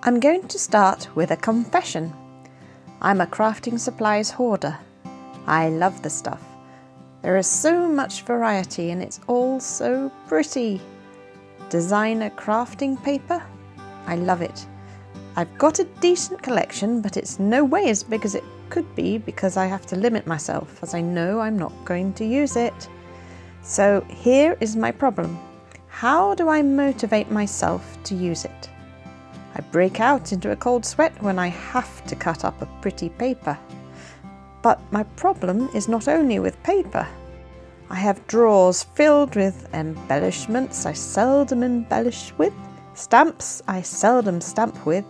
I'm going to start with a confession. I'm a crafting supplies hoarder. I love the stuff. There is so much variety and it's all so pretty. Designer crafting paper? I love it. I've got a decent collection, but it's no way as big as it could be because I have to limit myself, as I know I'm not going to use it. So here is my problem. How do I motivate myself to use it? I break out into a cold sweat when I have to cut up a pretty paper. But my problem is not only with paper. I have drawers filled with embellishments I seldom embellish with, stamps I seldom stamp with,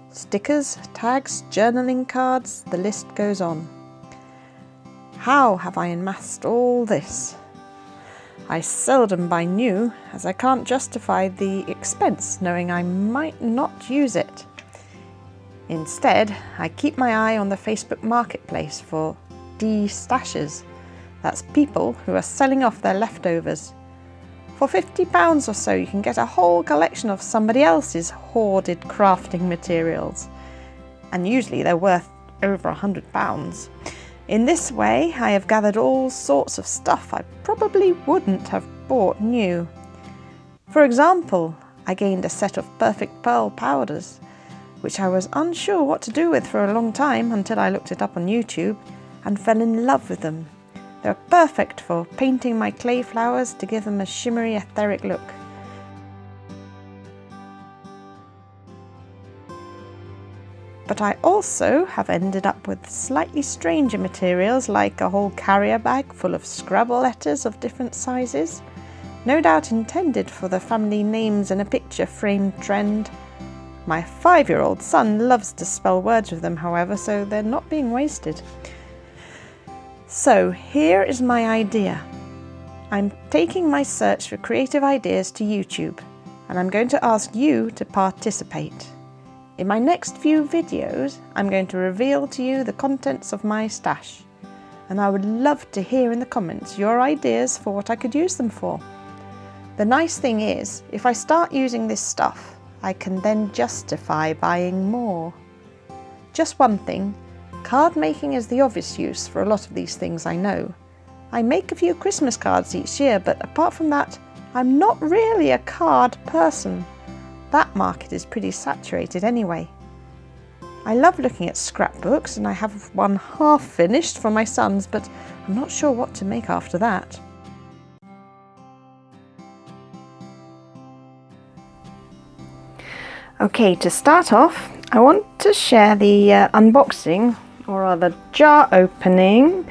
stickers, tags, journaling cards, the list goes on. How have I amassed all this? I seldom buy new, as I can't justify the expense knowing I might not use it. Instead, I keep my eye on the Facebook Marketplace for de-stashers. That's people who are selling off their leftovers. For £50 or so, you can get a whole collection of somebody else's hoarded crafting materials. And usually they're worth over £100. In this way, I have gathered all sorts of stuff I probably wouldn't have bought new. For example, I gained a set of perfect pearl powders, which I was unsure what to do with for a long time until I looked it up on YouTube and fell in love with them. They're perfect for painting my clay flowers to give them a shimmery, etheric look. But I also have ended up with slightly stranger materials like a whole carrier bag full of Scrabble letters of different sizes, no doubt intended for the family names in a picture frame trend. My 5-year-old son loves to spell words with them, however, so they're not being wasted. So here is my idea. I'm taking my search for creative ideas to YouTube, and I'm going to ask you to participate. In my next few videos, I'm going to reveal to you the contents of my stash, and I would love to hear in the comments your ideas for what I could use them for. The nice thing is, if I start using this stuff, I can then justify buying more. Just one thing, card making is the obvious use for a lot of these things, I know. I make a few Christmas cards each year, but apart from that, I'm not really a card person. That market is pretty saturated anyway. I love looking at scrapbooks, and I have one half finished for my sons, but I'm not sure what to make after that. Okay, to start off, I want to share the unboxing, or rather jar opening,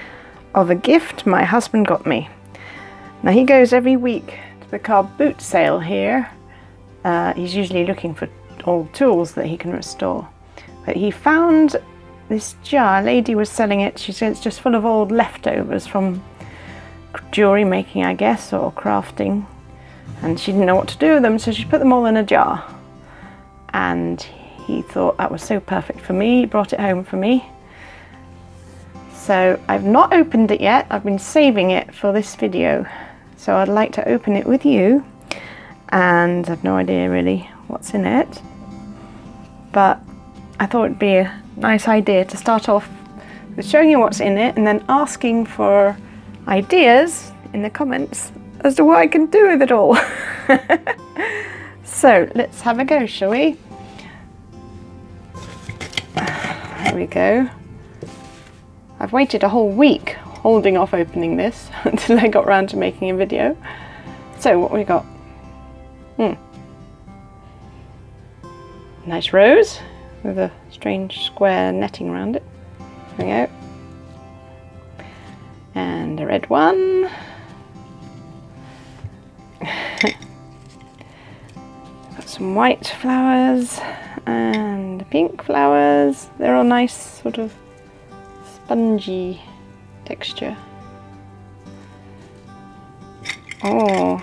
of a gift my husband got me. Now he goes every week to the car boot sale here. He's usually looking for old tools that he can restore. But he found this jar. A lady was selling it. She said it's just full of old leftovers from jewellery making, I guess, or crafting. And she didn't know what to do with them, so she put them all in a jar. And he thought that was so perfect for me. He brought it home for me. So I've not opened it yet. I've been saving it for this video. So I'd like to open it with you. And I've no idea really what's in it, but I thought it'd be a nice idea to start off with showing you what's in it and then asking for ideas in the comments as to what I can do with it all. So let's have a go, shall we? There we go. I've waited a whole week holding off opening this until I got round to making a video. So what we got? Nice rose with a strange square netting around it. There we go. And a red one. Got some white flowers and pink flowers. They're all nice, sort of spongy texture. Oh,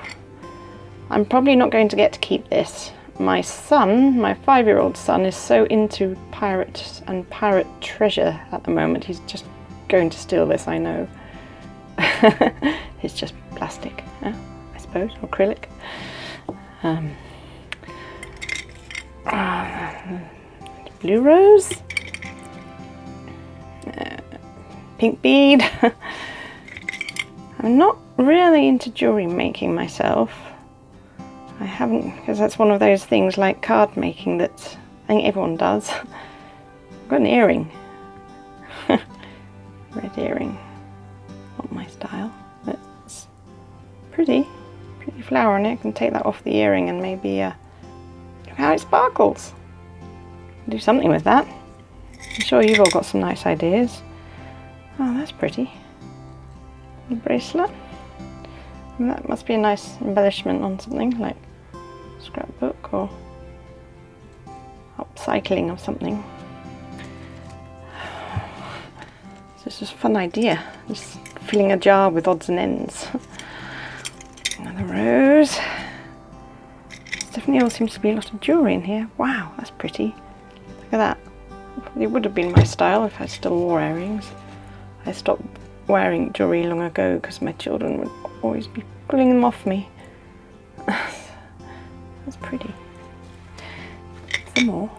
I'm probably not going to get to keep this. My son, my 5-year-old son, is so into pirates and pirate treasure at the moment. He's just going to steal this, I know. It's just plastic, I suppose, or acrylic. blue rose, pink bead. I'm not really into jewellery making myself. I haven't, because that's one of those things like card making that I think everyone does. I've got an earring. Red earring. Not my style, but it's pretty flower on it. I can take that off the earring and maybe look how it sparkles. Do something with that. I'm sure you've all got some nice ideas. Oh, that's pretty. The bracelet. And that must be a nice embellishment on something like a scrapbook or upcycling of something. It's just a fun idea. Just filling a jar with odds and ends. Another rose. Definitely all seems to be a lot of jewellery in here. Wow, that's pretty. Look at that. It would have been my style if I still wore earrings. I stopped wearing jewellery long ago because my children would always be pulling them off me. That's pretty. Some more.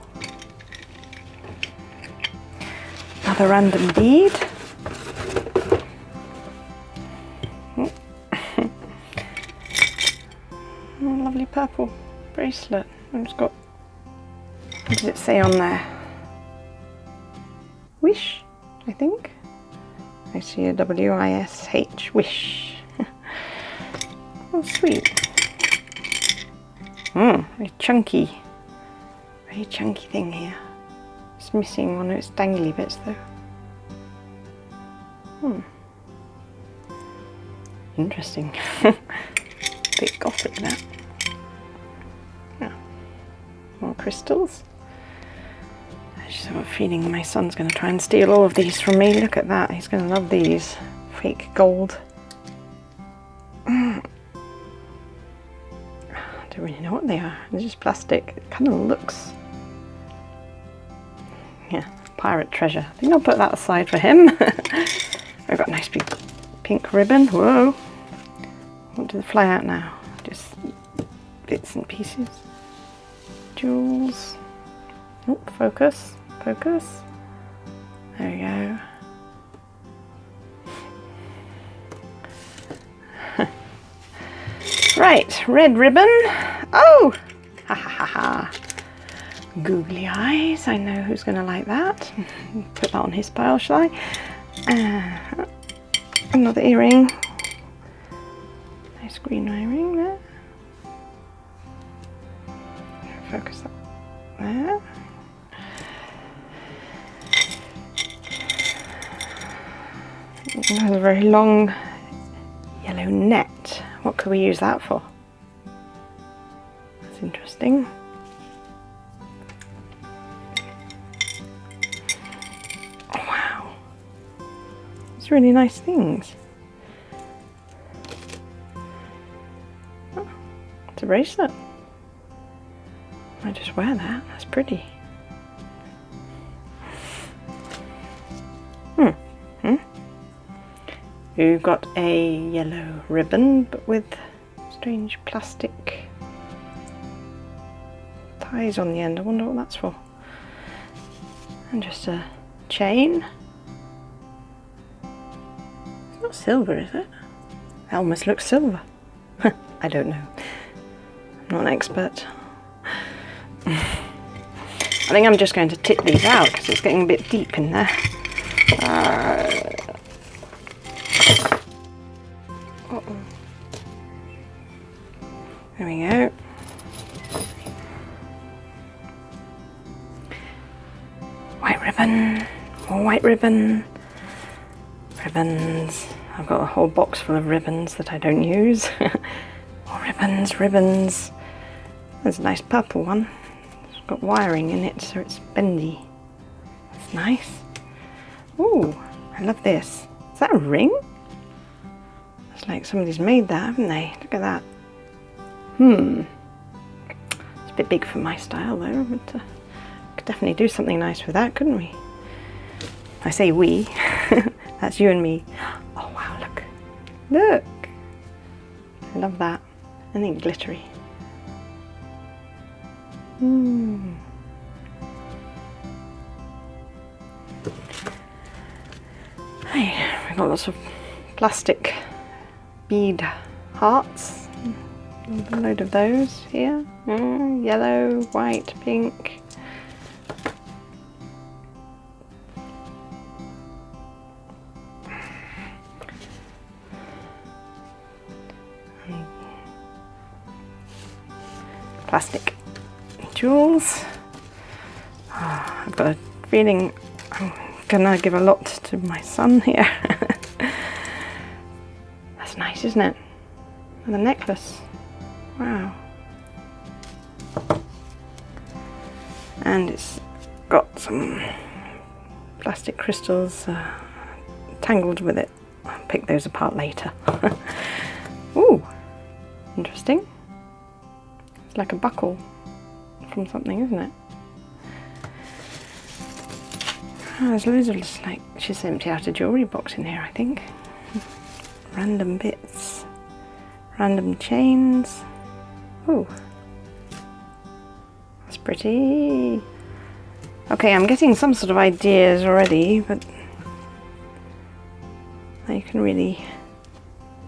Another random bead. Lovely purple bracelet. It's got, what does it say on there? Wish, I think. I see a W-I-S-H, wish. Oh, sweet. Very chunky thing here. It's missing one of its dangly bits though. Interesting. Bit gothic that. Yeah. More crystals. I just have a feeling my son's going to try and steal all of these from me. Look at that. He's going to love these. Fake gold. I don't really know what they are. They're just plastic. It kind of looks... yeah, pirate treasure. I think I'll put that aside for him. I've got a nice big pink ribbon. Whoa. What did it fly out now? Just bits and pieces. Jewels. Oh, focus. Focus. There we go. Right, red ribbon. Oh! Ha ha ha ha. Googly eyes. I know who's going to like that. Put that on his pile, shall I? Another earring. Nice green earring there. Focus that there. It has a very long yellow net. What could we use that for? That's interesting. Oh, wow. It's really nice things. Oh, it's a bracelet. I just wear that. That's pretty. You've got a yellow ribbon, but with strange plastic ties on the end. I wonder what that's for. And just a chain. It's not silver, is it? It almost looks silver. I don't know. I'm not an expert. I think I'm just going to tip these out because it's getting a bit deep in there. There we go. White ribbon, more white ribbon, ribbons. I've got a whole box full of ribbons that I don't use. More ribbons, ribbons. There's a nice purple one. It's got wiring in it, so it's bendy. That's nice. Ooh, I love this. Is that a ring? It's like somebody's made that, haven't they? Look at that. It's a bit big for my style though, but could definitely do something nice with that, couldn't we? I say we. That's you and me. Oh wow, look. Look! I love that. I think glittery. Hey, we've got lots of plastic bead hearts. A load of those here. Yellow, white, pink. Plastic jewels. Oh, I've got a feeling I'm gonna give a lot to my son here. That's nice, isn't it? And the necklace. Wow. And it's got some plastic crystals tangled with it. I'll pick those apart later. Ooh, interesting. It's like a buckle from something, isn't it? Oh, there's loads of just like, she's emptied out a jewellery box in here, I think. Random bits. Random chains. Ooh. That's pretty. Okay, I'm getting some sort of ideas already, but you can really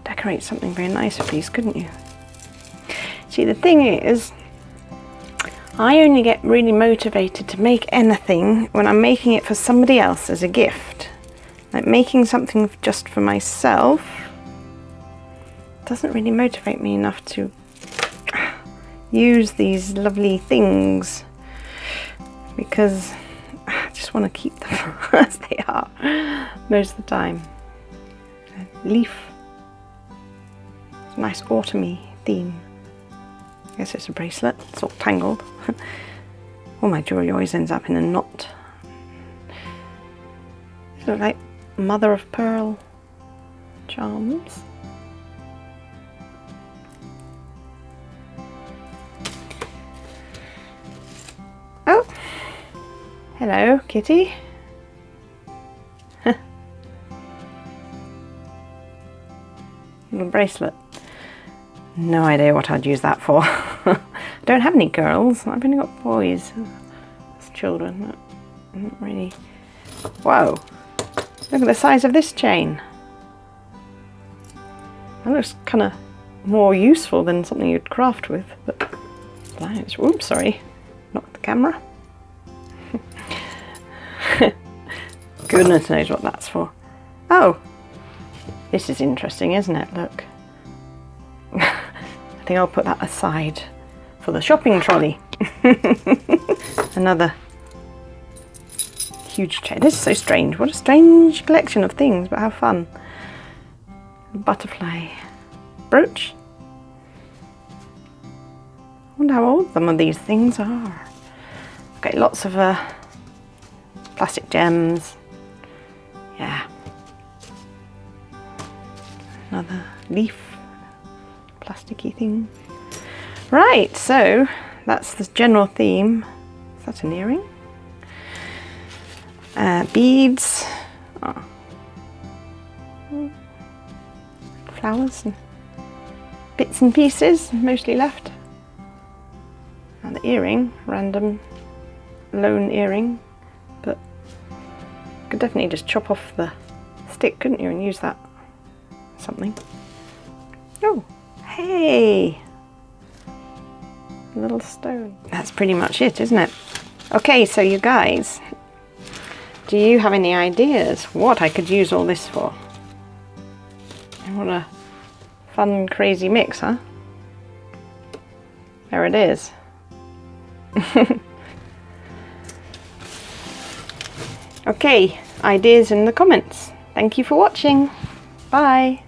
decorate something very nice with these, couldn't you? See, the thing is, I only get really motivated to make anything when I'm making it for somebody else as a gift. Like making something just for myself doesn't really motivate me enough to use these lovely things, because I just want to keep them as they are most of the time. A leaf. It's a nice autumny theme. I guess it's a bracelet. It's all tangled. All my jewellery always ends up in a knot. These look like mother of pearl charms. Oh! Hello, kitty. Little bracelet. No idea what I'd use that for. I don't have any girls. I've only got boys as children. Not really. Whoa! Look at the size of this chain. That looks kind of more useful than something you'd craft with. But nice. Oops, sorry. Knocked the camera. Goodness knows what that's for. Oh! This is interesting, isn't it? Look. I think I'll put that aside for the shopping trolley. Another huge chain. This is so strange. What a strange collection of things, but how fun. Butterfly brooch. I wonder how old some of these things are. Okay, lots of plastic gems. Yeah. Another leaf. Plasticky thing. Right, so that's the general theme. Is that an earring? Beads. Oh. Flowers and bits and pieces, mostly left. And the earring, random lone earring, but you could definitely just chop off the stick, couldn't you, and use that something. Oh, hey! A little stone. That's pretty much it, isn't it? Okay, so you guys, do you have any ideas what I could use all this for? What a fun, crazy mix, huh? There it is. Okay, ideas in the comments. Thank you for watching. Bye.